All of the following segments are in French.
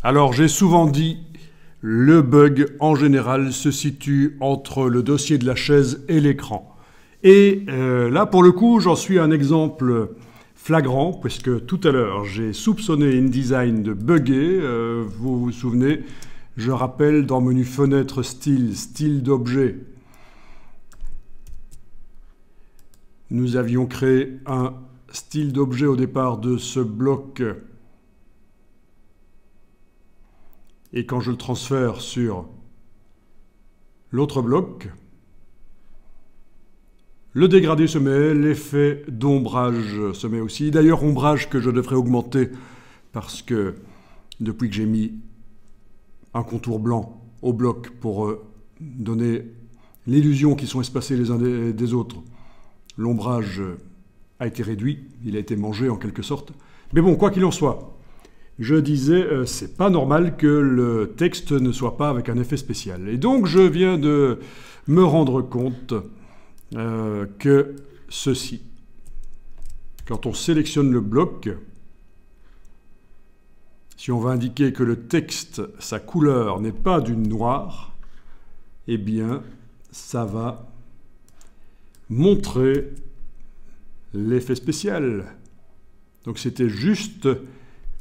Alors j'ai souvent dit, le bug en général se situe entre le dossier de la chaise et l'écran. Et là pour le coup j'en suis un exemple flagrant, puisque tout à l'heure j'ai soupçonné InDesign de bugger. Vous vous souvenez, je rappelle dans menu fenêtre style, style d'objet, nous avions créé un style d'objet au départ de ce bloc. Et quand je le transfère sur l'autre bloc, le dégradé se met, l'effet d'ombrage se met aussi. D'ailleurs, ombrage que je devrais augmenter parce que depuis que j'ai mis un contour blanc au bloc pour donner l'illusion qu'ils sont espacés les uns des autres, l'ombrage a été réduit, il a été mangé en quelque sorte. Mais bon, quoi qu'il en soit, je disais, c'est pas normal que le texte ne soit pas avec un effet spécial. Et donc, je viens de me rendre compte que ceci, quand on sélectionne le bloc, si on va indiquer que le texte, sa couleur n'est pas du noir, eh bien, ça va montrer l'effet spécial. Donc, c'était juste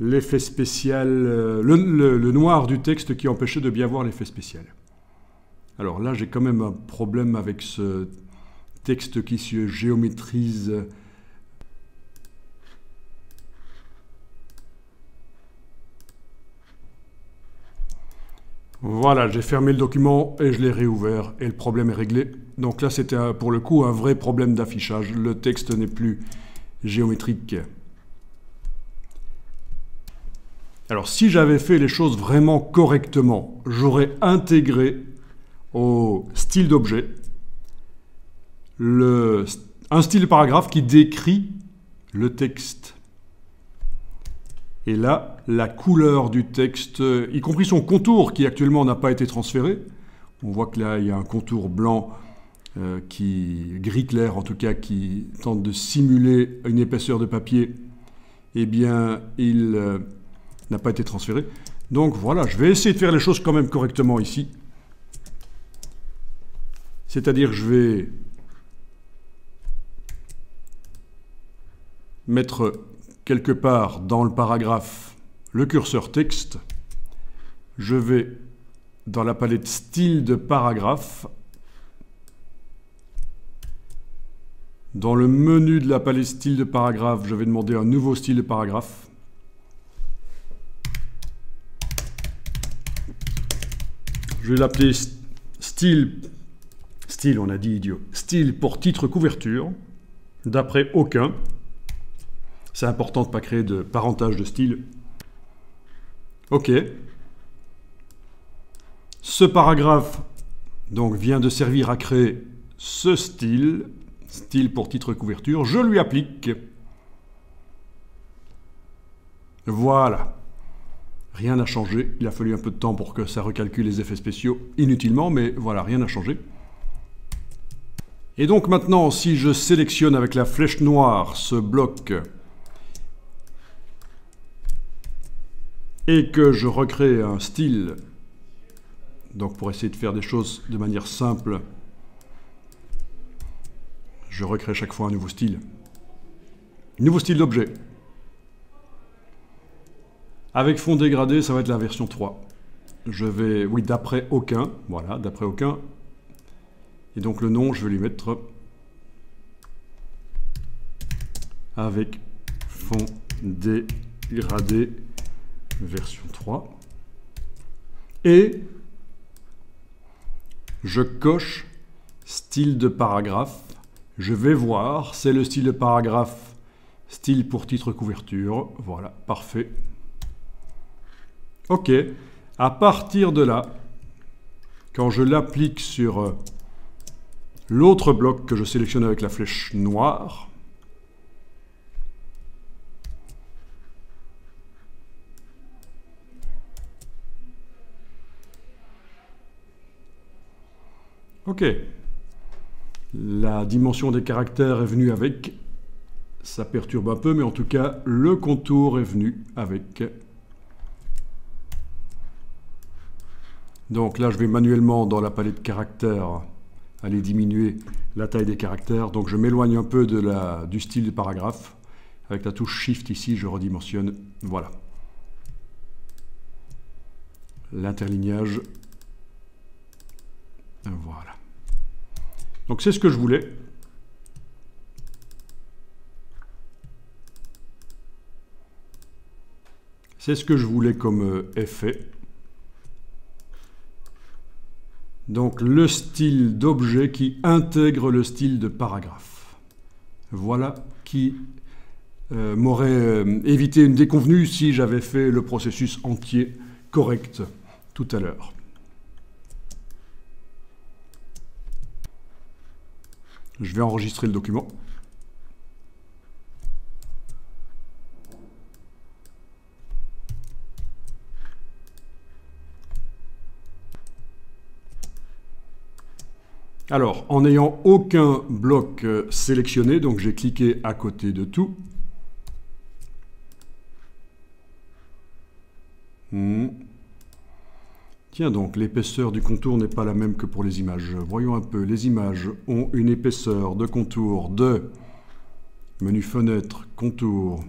l'effet spécial, le noir du texte qui empêchait de bien voir l'effet spécial. Alors là, j'ai quand même un problème avec ce texte qui se géométrise. Voilà, j'ai fermé le document et je l'ai réouvert et le problème est réglé. Donc là, c'était pour le coup un vrai problème d'affichage. Le texte n'est plus géométrique. Alors, si j'avais fait les choses vraiment correctement, j'aurais intégré au style d'objet un style paragraphe qui décrit le texte. Et là, la couleur du texte, y compris son contour qui actuellement n'a pas été transféré, on voit que là, il y a un contour blanc gris clair en tout cas, qui tente de simuler une épaisseur de papier, eh bien, il n'a pas été transféré. Donc voilà, je vais essayer de faire les choses quand même correctement ici. C'est-à-dire je vais mettre quelque part dans le paragraphe le curseur texte. Je vais dans la palette style de paragraphe. Dans le menu de la palette style de paragraphe, je vais demander un nouveau style de paragraphe. Je vais l'appeler style, on a dit idiot, style pour titre couverture, d'après aucun. C'est important de ne pas créer de parentage de style. OK. Ce paragraphe donc, vient de servir à créer ce style, style pour titre couverture. Je lui applique. Voilà. Rien n'a changé. Il a fallu un peu de temps pour que ça recalcule les effets spéciaux inutilement, mais voilà, rien n'a changé. Et donc maintenant, si je sélectionne avec la flèche noire ce bloc et que je recrée un style, donc pour essayer de faire des choses de manière simple, je recrée chaque fois un nouveau style. Nouveau style d'objet. Avec fond dégradé, ça va être la version 3. Je vais, oui, d'après aucun, voilà, d'après aucun. Et donc le nom, je vais lui mettre avec fond dégradé version 3. Et je coche style de paragraphe. Je vais voir, c'est le style de paragraphe, style pour titre couverture. Voilà, parfait. OK. À partir de là, quand je l'applique sur l'autre bloc que je sélectionne avec la flèche noire, OK. La dimension des caractères est venue avec. Ça perturbe un peu, mais en tout cas, le contour est venu avec. Donc là, je vais manuellement dans la palette caractères aller diminuer la taille des caractères. Donc je m'éloigne un peu du style du paragraphe. Avec la touche Shift ici, je redimensionne. Voilà. L'interlignage. Voilà. Donc c'est ce que je voulais. C'est ce que je voulais comme effet. Donc le style d'objet qui intègre le style de paragraphe. Voilà qui m'aurait évité une déconvenue si j'avais fait le processus entier correct tout à l'heure. Je vais enregistrer le document. Alors, en n'ayant aucun bloc sélectionné, donc j'ai cliqué à côté de tout. Tiens donc, l'épaisseur du contour n'est pas la même que pour les images. Voyons un peu, les images ont une épaisseur de contour de menu fenêtre, contour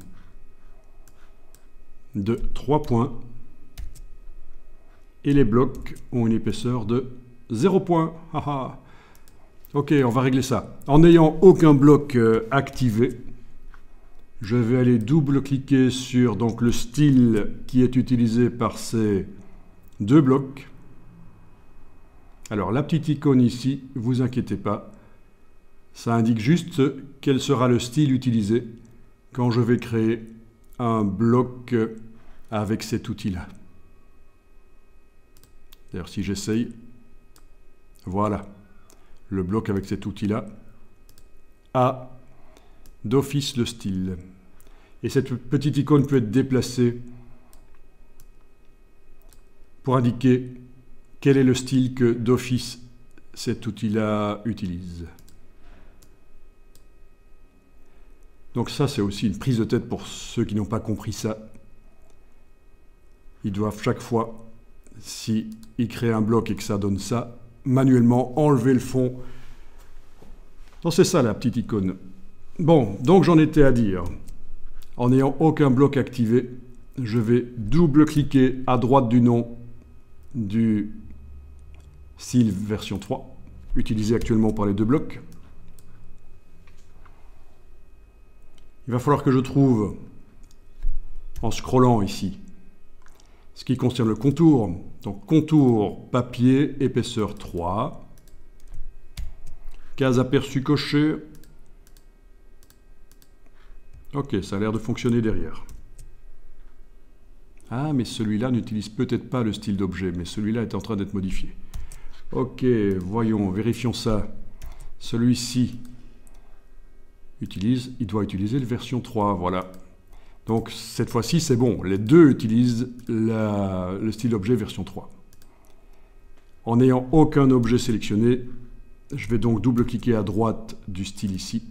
de 3 points. Et les blocs ont une épaisseur de 0 points. Ok, on va régler ça. En n'ayant aucun bloc activé, je vais aller double-cliquer sur donc, le style qui est utilisé par ces deux blocs. Alors la petite icône ici, vous inquiétez pas, ça indique juste quel sera le style utilisé quand je vais créer un bloc avec cet outil-là. D'ailleurs, si j'essaye, voilà. Le bloc avec cet outil-là a d'office le style. Et cette petite icône peut être déplacée pour indiquer quel est le style que d'office cet outil-là utilise. Donc ça, c'est aussi une prise de tête pour ceux qui n'ont pas compris ça. Ils doivent chaque fois, si ils créent un bloc et que ça donne ça, manuellement enlever le fond. Donc c'est ça la petite icône. Bon, donc j'en étais à dire. En n'ayant aucun bloc activé, je vais double-cliquer à droite du nom du style version 3, utilisé actuellement par les deux blocs. Il va falloir que je trouve, en scrollant ici, ce qui concerne le contour. Donc contour, papier, épaisseur 3. Case aperçu cochée. Ok, ça a l'air de fonctionner derrière. Ah, mais celui-là n'utilise peut-être pas le style d'objet, mais celui-là est en train d'être modifié. Ok, voyons, vérifions ça. Celui-ci il doit utiliser la version 3, voilà. Donc cette fois-ci, c'est bon. Les deux utilisent le style d'objet version 3. En n'ayant aucun objet sélectionné, je vais donc double-cliquer à droite du style ici.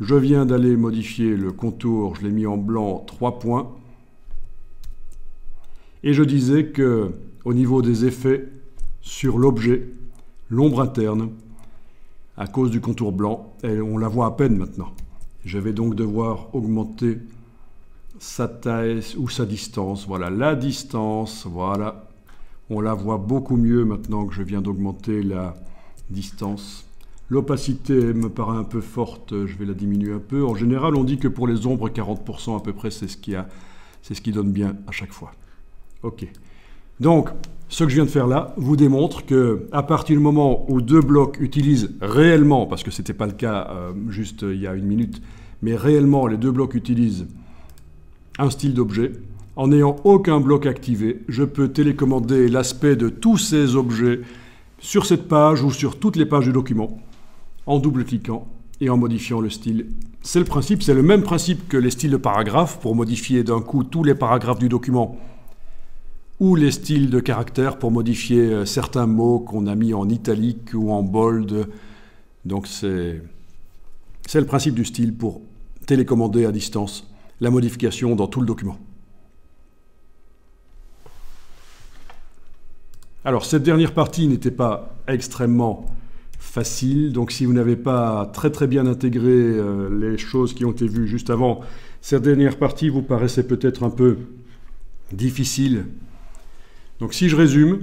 Je viens d'aller modifier le contour, je l'ai mis en blanc 3 points. Et je disais que au niveau des effets sur l'objet, l'ombre interne, à cause du contour blanc, on la voit à peine maintenant. Je vais donc devoir augmenter sa taille ou sa distance. Voilà, la distance, voilà. On la voit beaucoup mieux maintenant que je viens d'augmenter la distance. L'opacité me paraît un peu forte, je vais la diminuer un peu. En général, on dit que pour les ombres, 40% à peu près, c'est ce qui donne bien à chaque fois. Ok. Donc, ce que je viens de faire là vous démontre que à partir du moment où deux blocs utilisent réellement, parce que ce n'était pas le cas juste il y a une minute, mais réellement les deux blocs utilisent un style d'objet, en n'ayant aucun bloc activé, je peux télécommander l'aspect de tous ces objets sur cette page ou sur toutes les pages du document, en double-cliquant et en modifiant le style. C'est le principe, c'est le même principe que les styles de paragraphes, pour modifier d'un coup tous les paragraphes du document, ou les styles de caractères pour modifier certains mots qu'on a mis en italique ou en bold. Donc c'est le principe du style pour télécommander à distance la modification dans tout le document. Alors, cette dernière partie n'était pas extrêmement facile, donc si vous n'avez pas très bien intégré les choses qui ont été vues juste avant, cette dernière partie vous paraissait peut-être un peu difficile. Donc si je résume,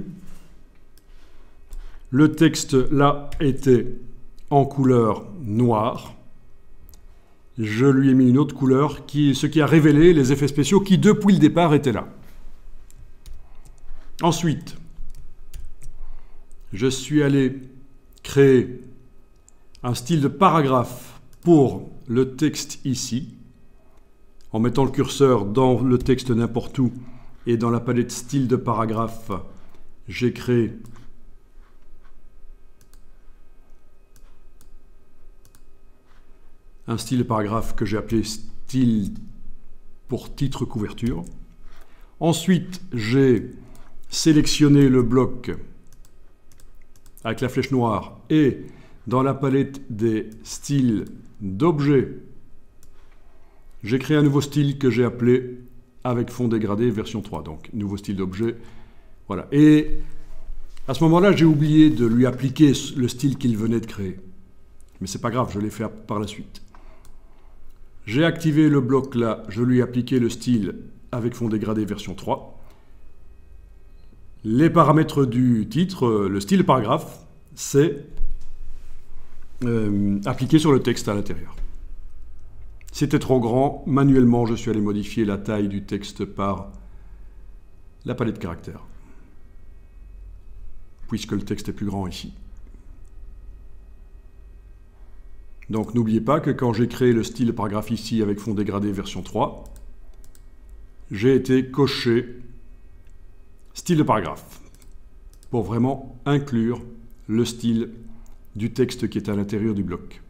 le texte là était en couleur noire. Je lui ai mis une autre couleur, ce qui a révélé les effets spéciaux qui, depuis le départ, étaient là. Ensuite, je suis allé créer un style de paragraphe pour le texte ici, en mettant le curseur dans le texte n'importe où, et dans la palette style de paragraphe, j'ai créé un style de paragraphe que j'ai appelé style pour titre couverture. Ensuite, j'ai sélectionné le bloc avec la flèche noire et dans la palette des styles d'objets, j'ai créé un nouveau style que j'ai appelé avec fond dégradé version 3. Donc, nouveau style d'objet. Voilà. Et à ce moment-là, j'ai oublié de lui appliquer le style qu'il venait de créer. Mais c'est pas grave, je l'ai fait par la suite. J'ai activé le bloc là, je lui ai appliqué le style avec fond dégradé version 3. Les paramètres du titre, le style paragraphe, c'est appliqué sur le texte à l'intérieur. C'était trop grand, manuellement je suis allé modifier la taille du texte par la palette caractères, puisque le texte est plus grand ici. Donc n'oubliez pas que quand j'ai créé le style paragraphe ici avec fond dégradé version 3, j'ai été coché style de paragraphe pour vraiment inclure le style du texte qui est à l'intérieur du bloc.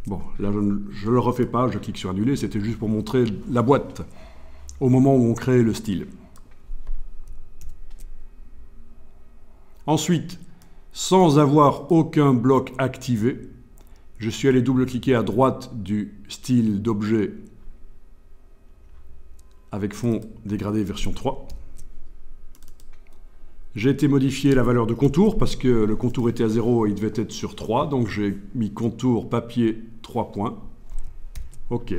Bon, là je ne le refais pas, je clique sur annuler, c'était juste pour montrer la boîte au moment où on crée le style. Ensuite, sans avoir aucun bloc activé, je suis allé double-cliquer à droite du style d'objet avec fond dégradé version 3. J'ai été modifier la valeur de contour parce que le contour était à 0 et il devait être sur 3. Donc j'ai mis contour papier 3 points. OK.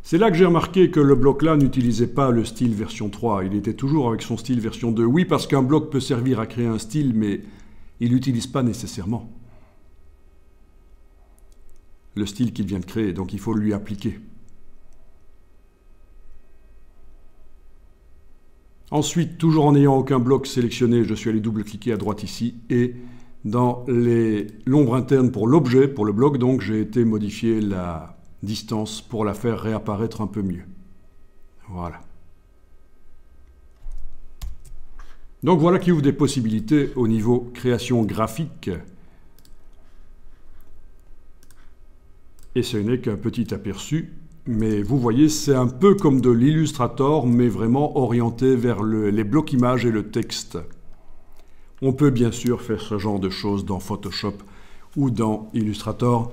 C'est là que j'ai remarqué que le bloc là n'utilisait pas le style version 3. Il était toujours avec son style version 2. Oui, parce qu'un bloc peut servir à créer un style, mais il n'utilise pas nécessairement le style qu'il vient de créer. Donc il faut lui appliquer. Ensuite, toujours en n'ayant aucun bloc sélectionné, je suis allé double-cliquer à droite ici et dans l'ombre interne pour l'objet, pour le bloc, donc j'ai été modifier la distance pour la faire réapparaître un peu mieux. Voilà. Donc voilà qui ouvre des possibilités au niveau création graphique. Et ce n'est qu'un petit aperçu. Mais vous voyez, c'est un peu comme de l'Illustrator, mais vraiment orienté vers les blocs images et le texte. On peut bien sûr faire ce genre de choses dans Photoshop ou dans Illustrator.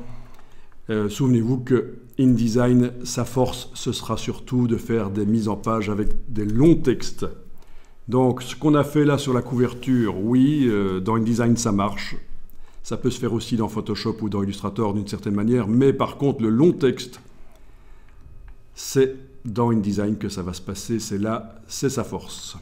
Souvenez-vous que InDesign, sa force, ce sera surtout de faire des mises en page avec des longs textes. Donc, ce qu'on a fait là sur la couverture, oui, dans InDesign, ça marche. Ça peut se faire aussi dans Photoshop ou dans Illustrator d'une certaine manière, mais par contre, le long texte, c'est dans InDesign que ça va se passer, c'est là, c'est sa force.